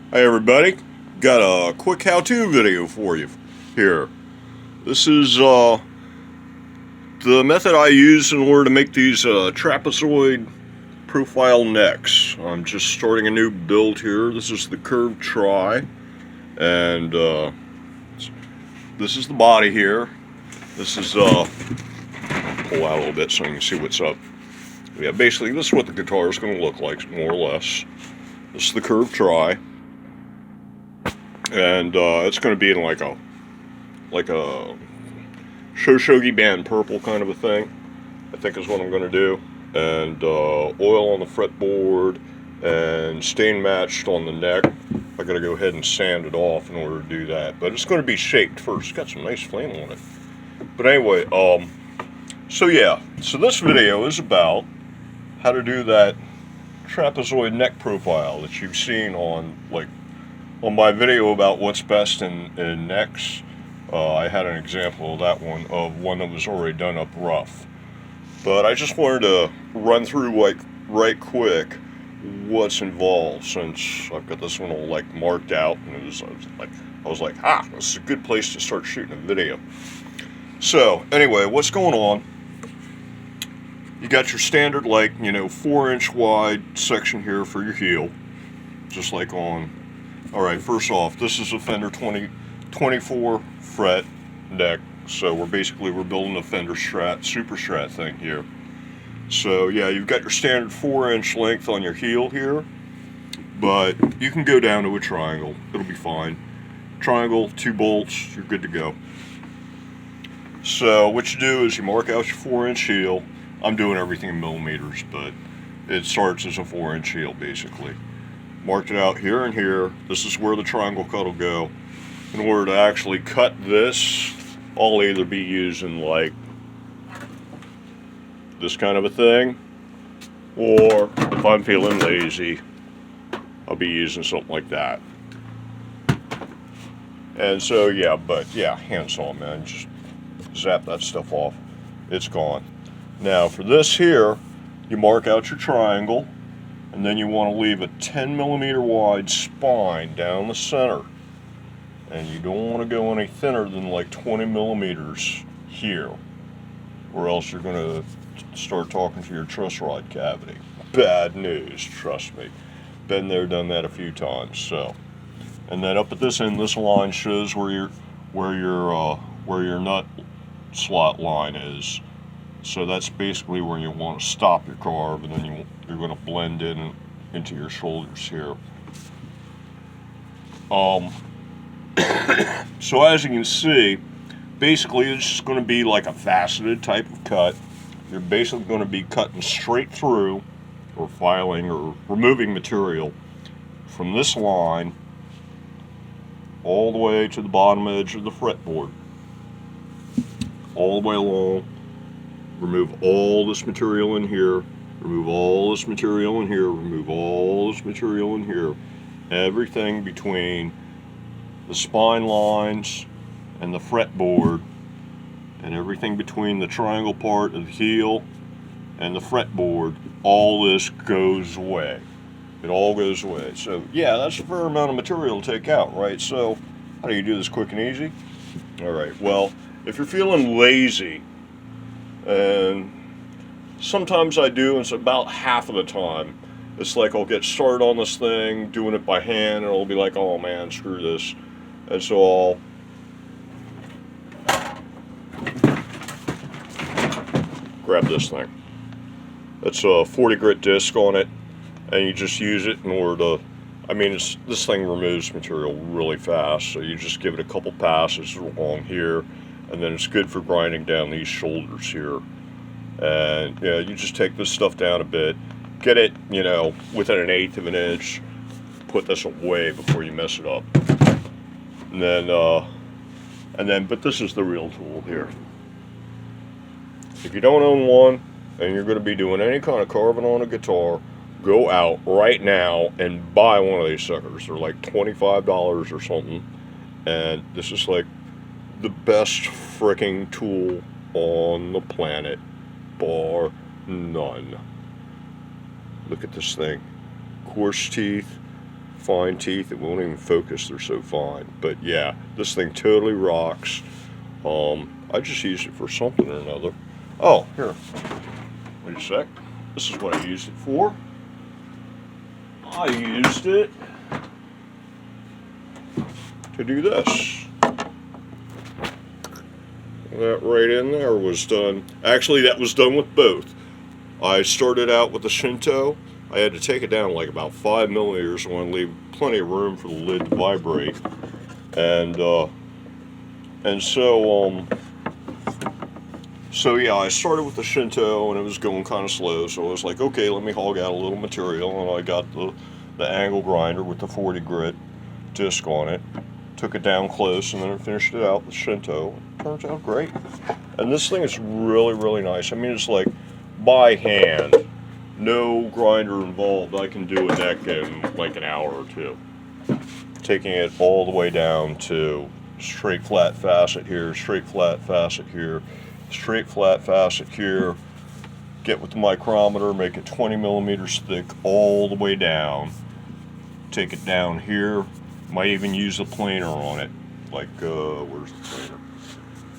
Hey everybody, got a quick how-to video for you here. This is the method I use in order to make these trapezoid profile necks. I'm just starting a new build here. This is the curved tri, and this is the body here. This is pull out a little bit so you can see what's up. Yeah, basically this is what the guitar is going to look like, more or less. This is the curved tri. And it's going to be in like a Shoshogi band purple kind of a thing, I think is what I'm going to do. And oil on the fretboard and stain matched on the neck. I got to go ahead and sand it off in order to do that. But it's going to be shaped first. It's got some nice flame on it. But anyway, so this video is about how to do that trapezoid neck profile that you've seen on my video about what's best in necks. I had an example of that one that was already done up rough. But I just wanted to run through right quick what's involved, since I've got this one all marked out, and I was like, this is a good place to start shooting a video. So anyway, what's going on? You got your standard 4-inch wide section here for your heel, just like on. Alright, first off, this is a Fender 24 fret neck, so we're building a Fender Strat, Super Strat thing here. So yeah, you've got your standard 4-inch length on your heel here, but you can go down to a triangle, it'll be fine. Triangle, 2 bolts, you're good to go. So what you do is you mark out your 4-inch heel. I'm doing everything in millimeters, but it starts as a 4-inch heel basically. Marked it out here and here. This is where the triangle cut will go. In order to actually cut this, I'll either be using this kind of a thing, or if I'm feeling lazy, I'll be using something like that. And so handsaw, man, just zap that stuff off. It's gone. Now for this here, you mark out your triangle, and then you want to leave a 10mm wide spine down the center. And you don't want to go any thinner than 20mm here, or else you're going to start talking to your truss rod cavity. Bad news, trust me. Been there, done that a few times. So, and then up at this end, this line shows where your nut slot line is. So that's basically where you want to stop your carve, and then you're going to blend into your shoulders here. So as you can see, basically it's just going to be like a faceted type of cut. You're basically going to be cutting straight through, or filing, or removing material from this line all the way to the bottom edge of the fretboard, all the way along. Remove all this material in here, remove all this material in here, remove all this material in here. Everything between the spine lines and the fretboard, and everything between the triangle part of the heel and the fretboard, all this goes away. It all goes away. So yeah, that's a fair amount of material to take out, right? So how do you do this quick and easy? Alright, well, if you're feeling lazy, and sometimes I do, and it's about half of the time, it's like I'll get started on this thing, doing it by hand, and I'll be like, oh man, screw this. And so I'll grab this thing. It's a 40 grit disc on it, and you just use it in order to, this thing removes material really fast, so you just give it a couple passes along here, and then it's good for grinding down these shoulders here. And you just take this stuff down a bit, get it within 1/8 of an inch, put this away before you mess it up. And then but this is the real tool here. If you don't own one and you're going to be doing any kind of carving on a guitar, go out right now and buy one of these suckers. They're like $25 or something, and this is like the best freaking tool on the planet, bar none. Look at this thing. Coarse teeth, fine teeth, it won't even focus, they're so fine. But yeah, this thing totally rocks. I just used it for something or another. Oh, here, wait a sec. This is what I used it for. I used it to do this. That right in there was done. Actually, that was done with both. I started out with the Shinto. I had to take it down like about 5 millimeters. I want to leave plenty of room for the lid to vibrate. So yeah, I started with the Shinto and it was going kind of slow. So I was like, okay, let me hog out a little material, and I got the angle grinder with the 40 grit disc on it. Took it down close, and then I finished it out with Shinto. It turns out great. And this thing is really, really nice. I mean, it's like by hand, no grinder involved. I can do a neck in like an hour or two. Taking it all the way down to straight flat facet here, straight flat facet here, straight flat facet here. Get with the micrometer, make it 20 millimeters thick all the way down. Take it down here. Might even use a planer on it. Like, where's the planer?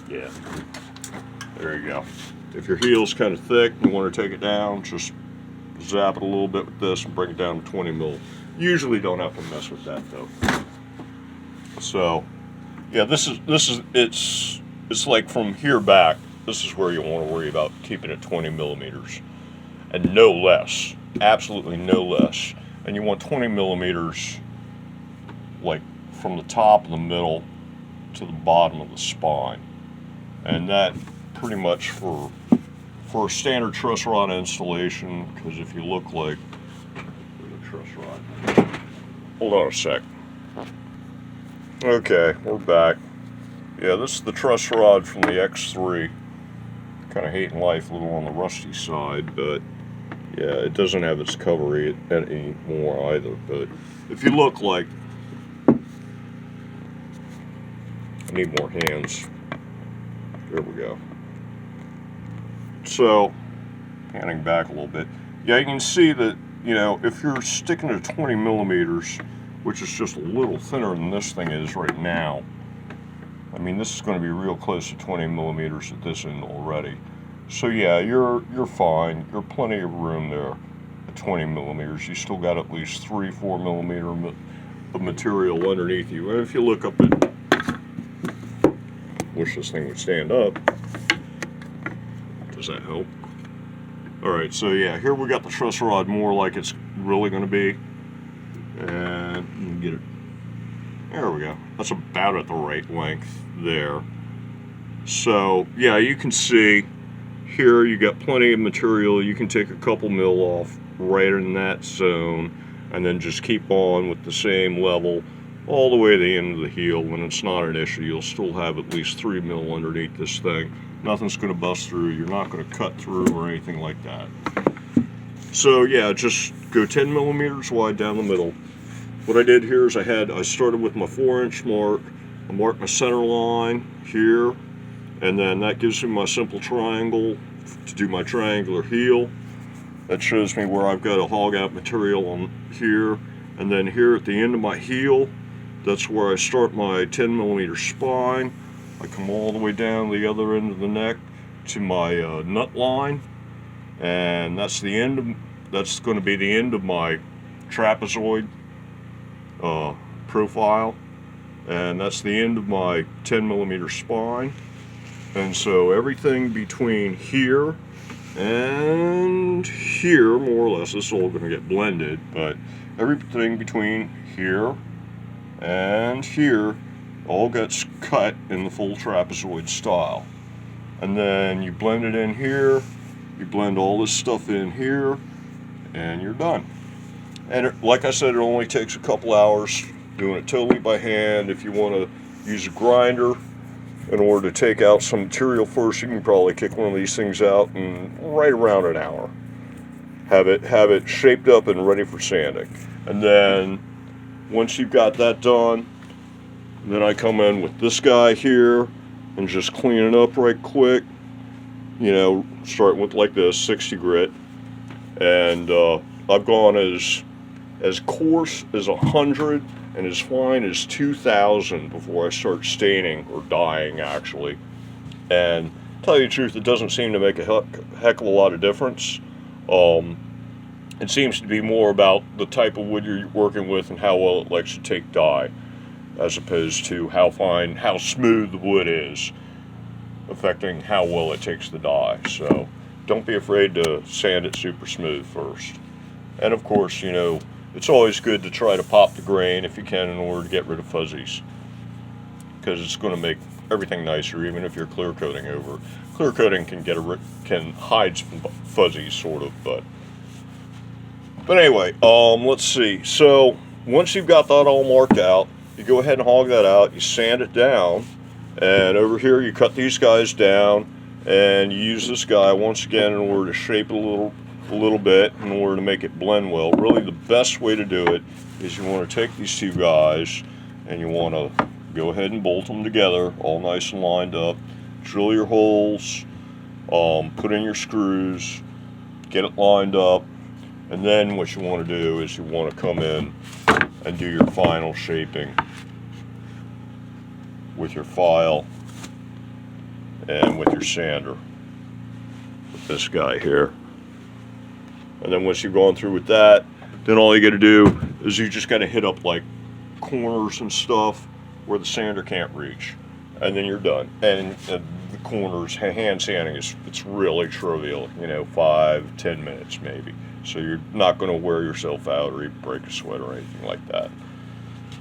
Yeah. There you go. If your heel's kind of thick and you want to take it down, just zap it a little bit with this and bring it down to 20 mil. Usually don't have to mess with that though. So, yeah, it's like from here back, this is where you want to worry about keeping it 20 millimeters. And no less. Absolutely no less. And you want 20 millimeters like from the top of the middle to the bottom of the spine. And that pretty much for a standard truss rod installation, because if you look like the truss rod. Hold on a sec. Okay, we're back. Yeah, this is the truss rod from the X3. Kind of hating life, a little on the rusty side, but yeah, it doesn't have its cover anymore either. But if you look like, I need more hands. There we go. So, panning back a little bit. Yeah, you can see that, you know, if you're sticking to 20 millimeters, which is just a little thinner than this thing is right now. I mean, this is going to be real close to 20 millimeters at this end already. So yeah, you're fine. You're plenty of room there at 20 millimeters. You still got at least 3-4 millimeter of material underneath you. And if you look up at, wish this thing would stand up. Does that help? Alright, so yeah, here we got the truss rod more like it's really going to be. And let me get it. There we go. That's about at the right length there. So yeah, you can see here you got plenty of material. You can take a couple mil off right in that zone and then just keep on with the same level all the way to the end of the heel. When it's not an issue, you'll still have at least 3 mil underneath this thing. Nothing's going to bust through. You're not going to cut through or anything like that. So yeah, just go 10 millimeters wide down the middle. What I did here is I started with my 4-inch mark. I marked my center line here, and then that gives me my simple triangle to do my triangular heel. That shows me where I've got to hog out material on here, and then here at the end of my heel, that's where I start my 10 millimeter spine. I come all the way down the other end of the neck to my nut line, and that's going to be the end of my trapezoid profile, and that's the end of my 10 millimeter spine. And so everything between here and here, more or less, this is all going to get blended, but everything between here and here all gets cut in the full trapezoid style. And then you blend it in here, you blend all this stuff in here, and you're done. And like I said, it only takes a couple hours, doing it totally by hand. If you want to use a grinder in order to take out some material first, you can probably kick one of these things out in right around an hour. Have it shaped up and ready for sanding. And then once you've got that done, then I come in with this guy here and just clean it up right quick. You know, starting with like this 60 grit, and I've gone as as coarse as 100 and as fine as 2,000 before I start staining or dyeing, actually. And tell you the truth, it doesn't seem to make a heck of a lot of difference. It seems to be more about the type of wood you're working with and how well it likes to take dye, as opposed to how fine, how smooth the wood is, affecting how well it takes the dye. So don't be afraid to sand it super smooth first. And of course, you know, it's always good to try to pop the grain if you can in order to get rid of fuzzies, because it's going to make everything nicer, even if you're clear coating over. Clear coating can hide fuzzies, sort of, but anyway, let's see. So once you've got that all marked out, you go ahead and hog that out, you sand it down, and over here you cut these guys down, and you use this guy once again in order to shape it a little bit in order to make it blend well. Really, the best way to do it is you want to take these two guys and you want to go ahead and bolt them together, all nice and lined up. Drill your holes, put in your screws, get it lined up, and then what you want to do is you want to come in and do your final shaping with your file and with your sander, with this guy here. And then once you've gone through with that, then all you got to do is you just got to hit up like corners and stuff where the sander can't reach, and then you're done. And the corners, hand sanding it's really trivial, you know, 5-10 minutes maybe. So you're not going to wear yourself out or even break a sweat or anything like that.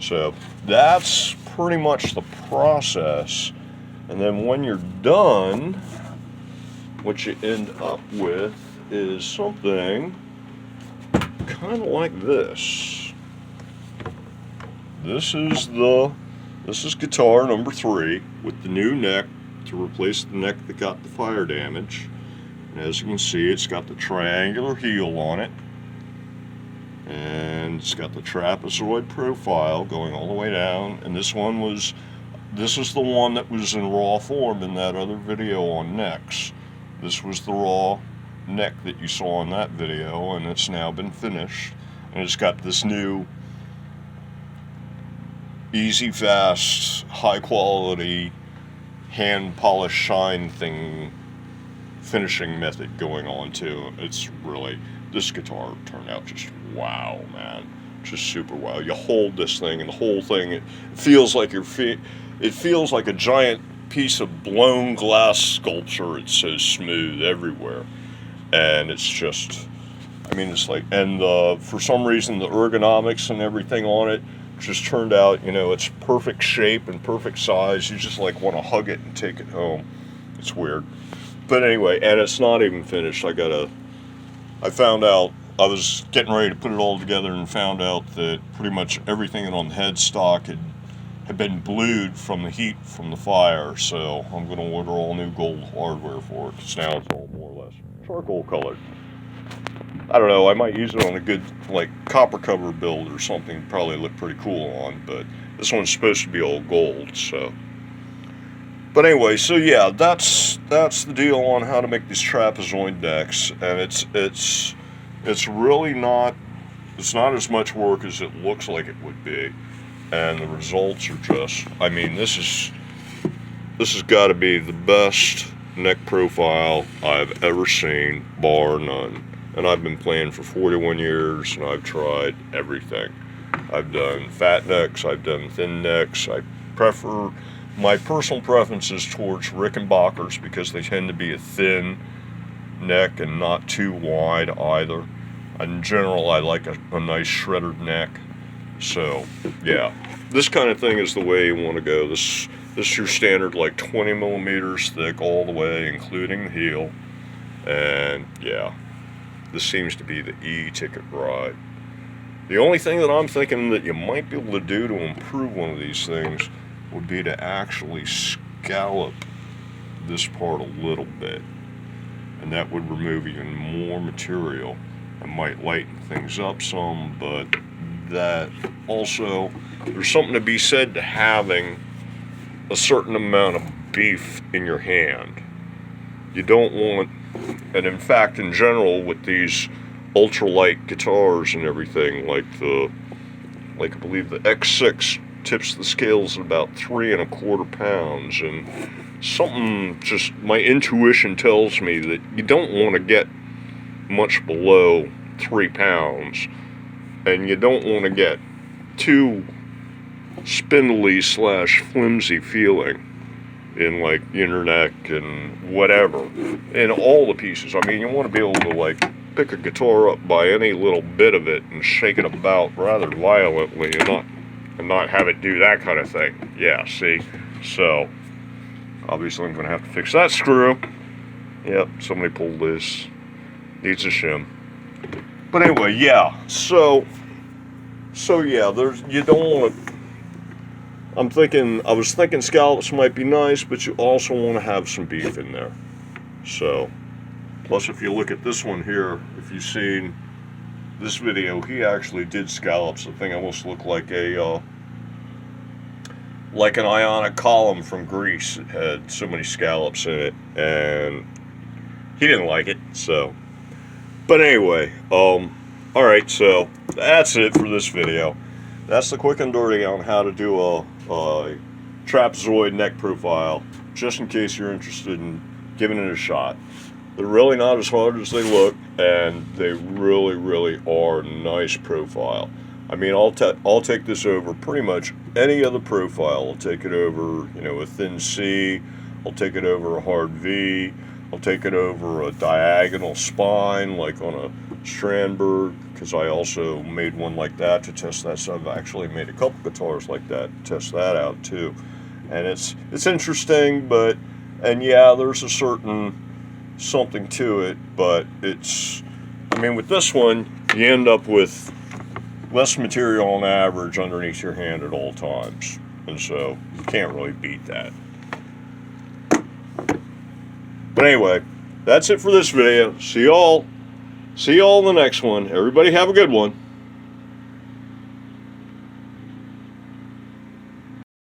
So that's pretty much the process. And then when you're done, what you end up with is something kind of like this. This is guitar number 3 with the new neck to replace the neck that got the fire damage. And as you can see, it's got the triangular heel on it, and it's got the trapezoid profile going all the way down. And this is the one that was in raw form in that other video on necks. This was the raw neck that you saw in that video, and it's now been finished, and it's got this new easy, fast, high quality hand polish shine thing finishing method going on too. It's really, this guitar turned out just wow, man, just super wow. You hold this thing and the whole thing, it feels like it feels like a giant piece of blown glass sculpture. It's so smooth everywhere, and it's just, I mean, it's like, and for some reason the ergonomics and everything on it just turned out, you know, it's perfect shape and perfect size. You just like want to hug it and take it home. It's weird. But anyway, and it's not even finished. I found out, I was getting ready to put it all together and found out that pretty much everything on the headstock had been blued from the heat from the fire. So I'm going to order all new gold hardware for it, because now it's all more or less charcoal colored. I don't know, I might use it on a good, like, copper cover build or something. Probably look pretty cool on, but this one's supposed to be all gold, so. But anyway, so yeah, that's the deal on how to make these trapezoid decks, and it's really not, it's not as much work as it looks like it would be, and the results are just, I mean, this has got to be the best neck profile I've ever seen, bar none. And I've been playing for 41 years, and I've tried everything. I've done fat necks, I've done thin necks. My personal preference is towards Rickenbackers, because they tend to be a thin neck and not too wide either. In general, I like a nice shredded neck. So, yeah, this kind of thing is the way you want to go. This is your standard, like 20 millimeters thick all the way, including the heel. And yeah, this seems to be the E-ticket ride. The only thing that I'm thinking that you might be able to do to improve one of these things would be to actually scallop this part a little bit. And that would remove even more material and might lighten things up some, but that also, there's something to be said to having a certain amount of beef in your hand. You don't want, and in fact, in general, with these ultralight guitars and everything, like I believe the X6 tips the scales at about 3¼ pounds, and something, just my intuition tells me that you don't want to get much below 3 pounds, and you don't want to get too spindly / flimsy feeling in like your neck and whatever, in all the pieces. I mean, you want to be able to like pick a guitar up by any little bit of it and shake it about rather violently, and not have it do that kind of thing. Yeah, see? So obviously I'm gonna have to fix that screw. Yep, somebody pulled this. Needs a shim. But anyway, yeah. So yeah, you don't want to. I was thinking scallops might be nice, but you also want to have some beef in there. So, plus if you look at this one here, if you've seen this video, he actually did scallops. The thing almost looked like like an ionic column from Greece. It had so many scallops in it, and he didn't like it. So, but anyway, all right. So that's it for this video. That's the quick and dirty on how to do a trapezoid neck profile, just in case you're interested in giving it a shot. They're really not as hard as they look, and they really, really are a nice profile. I mean, I'll take this over pretty much any other profile. I'll take it over, a thin C. I'll take it over a hard V. I'll take it over a diagonal spine, like on a Strandberg, because I also made one like that to test that. So I've actually made a couple guitars like that to test that out too. And it's interesting, and yeah, there's a certain something to it, but with this one, you end up with less material on average underneath your hand at all times. And so you can't really beat that. But anyway, that's it for this video. See y'all in the next one. Everybody have a good one.